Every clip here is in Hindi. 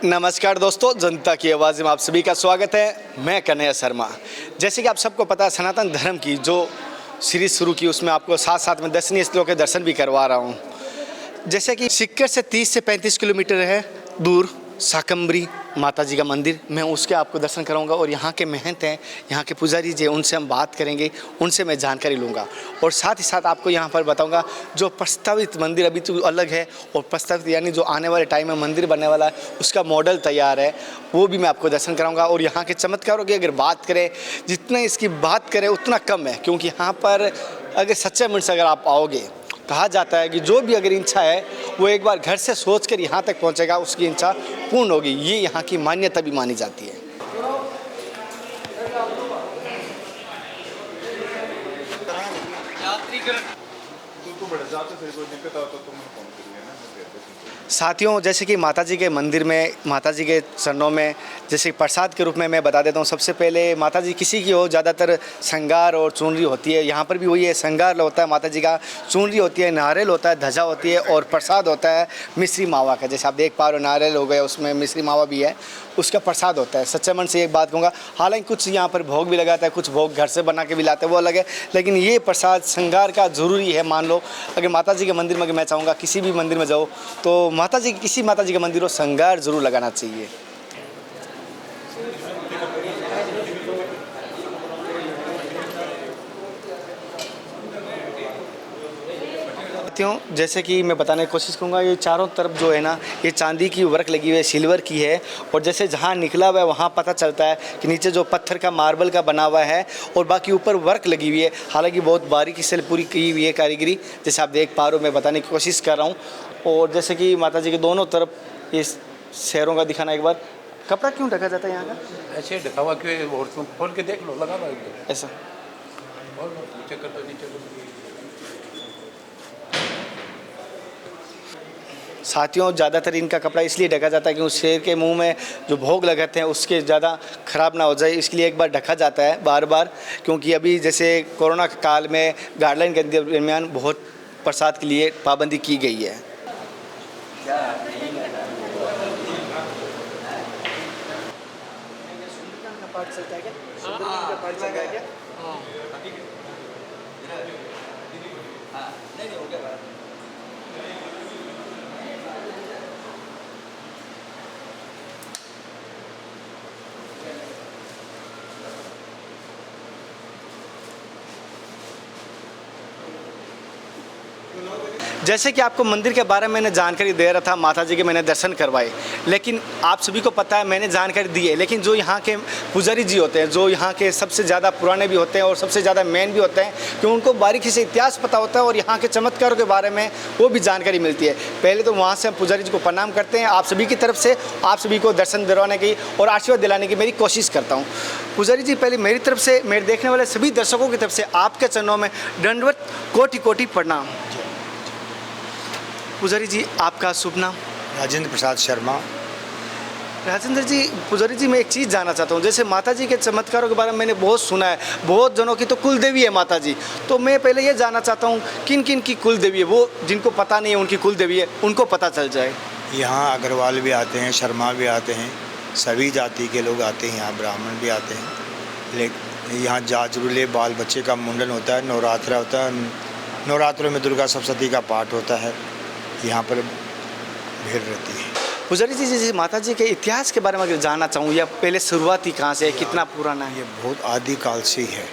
नमस्कार दोस्तों, जनता की आवाज़ में आप सभी का स्वागत है। मैं कन्हैया शर्मा। जैसे कि आप सबको पता है, सनातन धर्म की जो सीरीज शुरू की उसमें आपको साथ साथ में दर्शनीय स्थलों के दर्शन भी करवा रहा हूँ। जैसे कि सीकर से 30 से 35 किलोमीटर है दूर शाकंभरी माता जी का मंदिर, मैं उसके आपको दर्शन कराऊंगा। और यहाँ के महंत हैं, यहाँ के पुजारी जी, उनसे हम बात करेंगे, उनसे मैं जानकारी लूँगा। और साथ ही साथ आपको यहाँ पर बताऊँगा जो प्रस्तावित मंदिर अभी तो अलग है, और प्रस्तावित यानी जो आने वाले टाइम में मंदिर बनने वाला है उसका मॉडल तैयार है, वो भी मैं आपको दर्शन कराऊँगा। और यहाँ के चमत्कारों की अगर बात करें, जितना इसकी बात करें उतना कम है, क्योंकि यहाँ पर अगर सच्चे मन से अगर आप आओगे, कहा जाता है कि जो भी अगर इच्छा है वो एक बार घर से सोचकर यहाँ तक पहुँचेगा, उसकी इच्छा पूर्ण होगी। ये यहाँ की मान्यता भी मानी जाती है। साथियों, जैसे कि माता जी के मंदिर में, माता जी के चरणों में जैसे प्रसाद के रूप में मैं बता देता हूँ। सबसे पहले माता जी किसी की हो, ज़्यादातर श्रृंगार और चुनरी होती है। यहाँ पर भी वही है, श्रृंगार होता है माता जी का, चुनरी होती है, नारियल होता है, ध्वजा होती है, और प्रसाद होता है मिश्री मावा का। जैसे आप देख पा रहे हो, नारियल हो गया, उसमें मिश्री मावा भी है, उसका प्रसाद होता है। सच्चे मन से एक बात कहूँगा, हालांकि कुछ यहाँ पर भोग भी लगाता है, कुछ भोग घर से बना के भी लाते हैं, वो अलग है, लेकिन ये प्रसाद श्रृंगार का ज़रूरी है। मान लो अगर माता जी के मंदिर में, मैं चाहूँगा किसी भी मंदिर में जाओ तो माता जी, किसी माता जी का मंदिर हो, श्रृंगार जरूर लगाना चाहिए। जैसे कि मैं बताने की कोशिश करूँगा, ये चारों तरफ जो है ना, ये चांदी की वर्क लगी हुई है, सिल्वर की है। और जैसे जहाँ निकला हुआ है वहाँ पता चलता है कि नीचे जो पत्थर का, मार्बल का बना हुआ है, और बाकी ऊपर वर्क लगी हुई है। हालांकि बहुत बारीकी से पूरी की हुई है कारीगरी, जैसे आप देख पा रहे हो, मैं बताने की कोशिश कर रहा हूँ। और जैसे कि माता जी के दोनों तरफ इस शेरों का दिखाना, एक बार कपड़ा क्यों ढका जाता है यहाँ का? ऐसे ढका हुआ क्यों है? और तुम खोल के देख लो, लगा हुआ एकदम ऐसा। नीचे कर दो, नीचे कर दो। साथियों, ज़्यादातर इनका कपड़ा इसलिए ढका जाता है कि उस शेर के मुंह में जो भोग लगाते हैं उसके ज़्यादा ख़राब ना हो जाए, इसलिए एक बार ढका जाता है बार बार। क्योंकि अभी जैसे कोरोना काल में गाइडलाइन के दरमियान बहुत प्रसाद के लिए पाबंदी की गई है। जैसे कि आपको मंदिर के बारे में मैंने जानकारी दे रहा था, माता जी के मैंने दर्शन करवाए, लेकिन आप सभी को पता है मैंने जानकारी दी है, लेकिन जो यहाँ के पुजारी जी होते हैं, जो यहाँ के सबसे ज़्यादा पुराने भी होते हैं और सबसे ज़्यादा मेन भी होते हैं, कि उनको बारीकी से इतिहास पता होता है और यहाँ के चमत्कारों के बारे में वो भी जानकारी मिलती है। पहले तो वहाँ से हम पुजारी जी को प्रणाम करते हैं। आप सभी की तरफ से आप सभी को दर्शन दिलवाने की और आशीर्वाद दिलाने की मेरी कोशिश करता हूँ। पुजारी जी, पहले मेरी तरफ से, मेरे देखने वाले सभी दर्शकों की तरफ से आपके चरणों में दंडवत कोटि कोटि प्रणाम। पुजारी जी, आपका शुभ नाम? राजेंद्र प्रसाद शर्मा। राजेंद्र जी, पुजारी जी, मैं एक चीज़ जानना चाहता हूँ। जैसे माता जी के चमत्कारों के बारे में मैंने बहुत सुना है, बहुत जनों की तो कुल देवी है माता जी, तो मैं पहले ये जानना चाहता हूँ किन किन की कुल देवी है, वो जिनको पता नहीं है उनकी कुल देवी है, उनको पता चल जाए। यहाँ अग्रवाल भी आते हैं, शर्मा भी आते हैं, सभी जाति के लोग आते हैं, यहाँ ब्राह्मण भी आते हैं। लेकिन यहाँ जाजरूले बाल बच्चे का मुंडन होता है, नवरात्र होता है, नवरात्रों में दुर्गा सप्तशती का पाठ होता है, यहाँ पर भीड़ रहती है। पुजारी जी, जैसे माता जी के इतिहास के बारे में अगर जानना चाहूँ, या पहले शुरुआती कहाँ से है, कितना पुराना है? ये बहुत आदिकाल से ही है।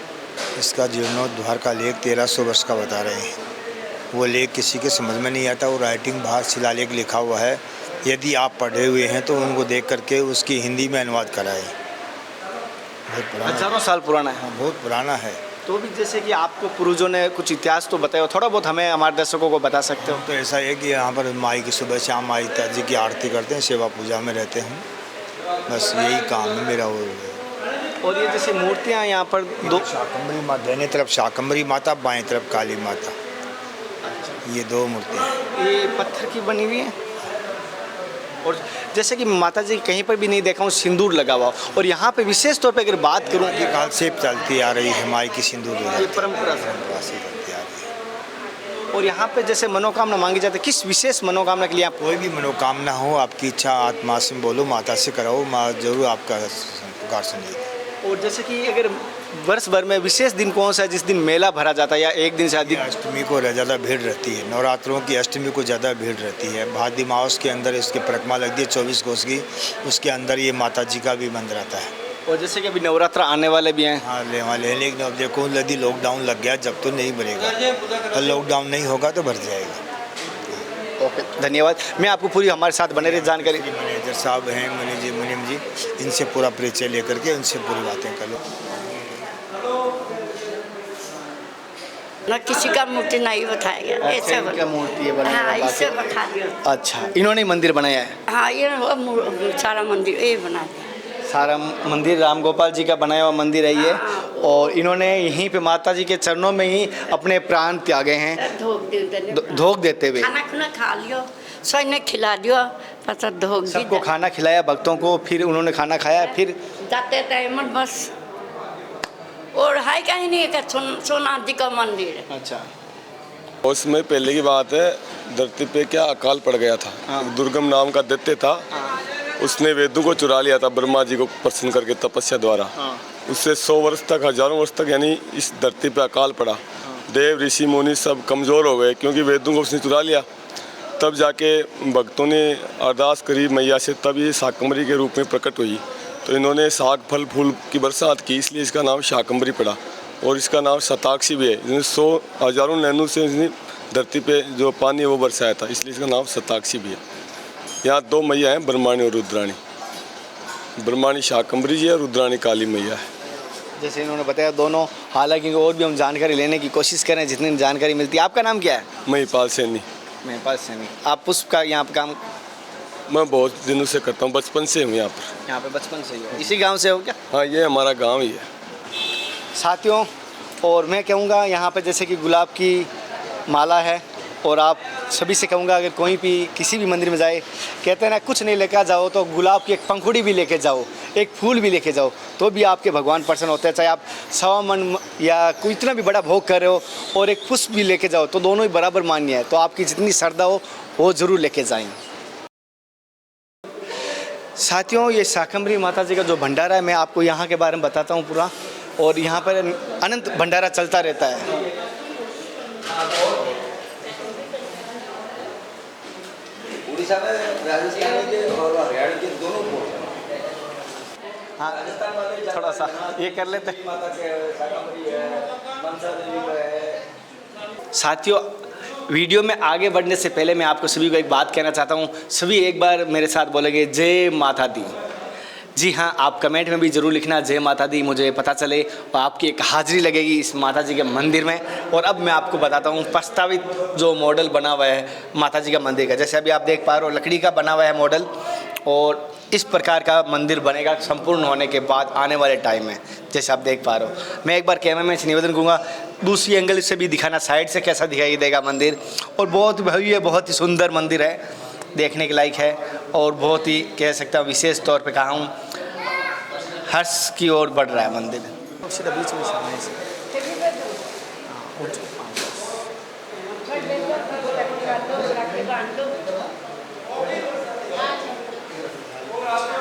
इसका जीर्णोद्धार का लेख 1300 वर्ष का बता रहे हैं। वो लेख किसी के समझ में नहीं आता, वो राइटिंग बाहर शिलालेख लिखा हुआ है। यदि आप पढ़े हुए हैं तो उनको देख करके उसकी हिंदी में अनुवाद कराएं। बहुत पुराना, हजारों साल पुराना है। हाँ, बहुत पुराना है। तो भी जैसे कि आपको पूर्वजों ने कुछ इतिहास तो बताया, थोड़ा बहुत हमें, हमारे दर्शकों को बता सकते हो? तो ऐसा है कि यहाँ पर माई की सुबह शाम माई जी की आरती करते हैं, सेवा पूजा में रहते हैं, बस यही काम है मेरा। और ये जैसे मूर्तियाँ यहाँ पर दो, शाकंभरी माता, दाहिने तरफ शाकंभरी माता, बाएं तरफ काली माता, ये दो मूर्तियाँ ये पत्थर की बनी हुई है। और जैसे कि माता जी कहीं पर भी नहीं देखा हूँ सिंदूर लगा हुआ, और यहाँ पे विशेष तौर पे अगर बात करूँ, ये काल से चलती आ रही है माई की सिंदूर परंपरा से। और यहाँ पे जैसे मनोकामना मांगी जाती है, किस विशेष मनोकामना के लिए आप? कोई भी मनोकामना हो, आपकी इच्छा आत्मा से बोलो, माता से कराओ, माँ जरूर आपका पुकार सुनेगी। और जैसे कि अगर वर्ष भर में विशेष दिन कौन सा है जिस दिन मेला भरा जाता है या एक दिन से अधिक? अष्टमी को ज़्यादा भीड़ रहती है, नवरात्रों की अष्टमी को ज़्यादा भीड़ रहती है। भाद्र मास के अंदर इसकी परिक्रमा लगती है 24 कोस की, उसके अंदर ये माता जी का भी मंदिर आता है। और जैसे कि अभी नवरात्र आने वाले भी हैं। हाँ ले वाले हैं, लेकिन अब देखो यदि लॉकडाउन लग गया जब तो नहीं भरेगा, और लॉकडाउन नहीं होगा तो भर जाएगा। ओके, धन्यवाद। मैं आपको पूरी हमारे साथ बने रही जानकारी। मैनेजर साहब हैं मुनीम जी, इनसे पूरा परिचय लेकर के उनसे पूरी बातें कर लो। न किसी का मूर्ति नहीं बताया गया, ऐसे इनका मूर्ति है बनाया हाँ, हुआ इससे बाकी। बता दिया। अच्छा, इन्होंने ही मंदिर बनाया है? हाँ, ये सारा मंदिर ये बना दिया। सारा मंदिर राम गोपाल जी का बनाया हुआ मंदिर है ये, और इन्होंने यहीं पे माता जी के चरणों में ही अपने प्राण त्यागे हैं, धोख देते हुए। खाना खुना खा लियो, सैन्य खिला दियो, पता धोख दी। सबको खाना खिलाया भक्तों को, फिर उन्होंने खाना खाया, फिर जाते टाइम बस। और है कहीं नहीं का सोना जी का मंदिर है। अच्छा, उसमें पहले की बात है, धरती पे क्या अकाल पड़ गया था। हाँ। एक दुर्गम नाम का दैत्य था, उसने वेदों को चुरा लिया था ब्रह्मा जी को प्रसन्न करके तपस्या द्वारा। उससे 100 वर्ष तक, हजारों वर्ष तक यानी इस धरती पे अकाल पड़ा। देव ऋषि मुनि सब कमज़ोर हो गए क्योंकि वेदों को उसने चुरा लिया। तब जाके भक्तों ने अरदास करी मैया से, तब ये शाकंभरी के रूप में प्रकट हुई। तो इन्होंने साग फल फूल की बरसात की, इसलिए इसका नाम शाकंभरी पड़ा। और इसका नाम शताक्षी भी है, इसने 100 हजारों नैनों से इसने धरती पे जो पानी है वो बरसाया था, इसलिए इसका नाम शताक्षी भी है। यहाँ 2 मैया हैं, ब्रह्माणी और रुद्राणी। ब्रह्माणी शाकंभरी जी है, रुद्राणी काली मैया है। जैसे इन्होंने बताया दोनों, हालांकि और भी हम जानकारी लेने की कोशिश करें जितनी जानकारी मिलती है। आपका नाम क्या है? महिपाल सैनी। महिपाल सैनी। आप पुष्प का यहाँ पे काम? मैं बहुत दिनों से करता हूँ, बचपन से हूँ यहाँ पर। यहाँ पे बचपन से ही हो? इसी गांव से हो क्या? हाँ, ये हमारा गांव ही है। साथियों, और मैं कहूँगा यहाँ पे जैसे कि गुलाब की माला है, और आप सभी से कहूँगा अगर कोई भी किसी भी मंदिर में जाए, कहते हैं ना कुछ नहीं लेकर जाओ तो गुलाब की एक पंखुड़ी भी लेके जाओ, एक फूल भी लेके जाओ, तो भी आपके भगवान प्रसन्न होते हैं। चाहे आप 100 मन या कोई इतना भी बड़ा भोग कर रहे हो और एक पुष्प भी लेके जाओ, तो दोनों ही बराबर मान्य है। तो आपकी जितनी श्रद्धा हो वो ज़रूर लेके जाएँ। साथियों, ये शाकंभरी माता जी का जो भंडारा है, मैं आपको यहाँ के बारे में बताता हूँ पूरा। और यहाँ पर अनंत भंडारा चलता रहता है। उड़ीसा में, राजस्थान के और हरियाणा के दोनों को। हाँ, थोड़ा सा ये कर लेते हैं। साथियों, वीडियो में आगे बढ़ने से पहले मैं आपको सभी को एक बात कहना चाहता हूँ। सभी एक बार मेरे साथ बोलेंगे जय माता दी। जी हाँ, आप कमेंट में भी ज़रूर लिखना जय माता दी, मुझे पता चले और आपकी एक हाजिरी लगेगी इस माता जी के मंदिर में। और अब मैं आपको बताता हूँ प्रस्तावित जो मॉडल बना हुआ है माता जी का मंदिर का। जैसे अभी आप देख पा रहे हो, लकड़ी का बना हुआ है मॉडल, और इस प्रकार का मंदिर बनेगा संपूर्ण होने के बाद आने वाले टाइम में। जैसे आप देख पा रहे हो, मैं एक बार कैमरा में से निवेदन करूँगा दूसरी एंगल से भी दिखाना, साइड से कैसा दिखाई देगा मंदिर। और बहुत भव्य, बहुत ही सुंदर मंदिर है, देखने के लायक है, और बहुत ही कह सकता हूँ विशेष तौर पे कहा हूँ, हर्ष की ओर बढ़ रहा है मंदिर। सीधा बीच में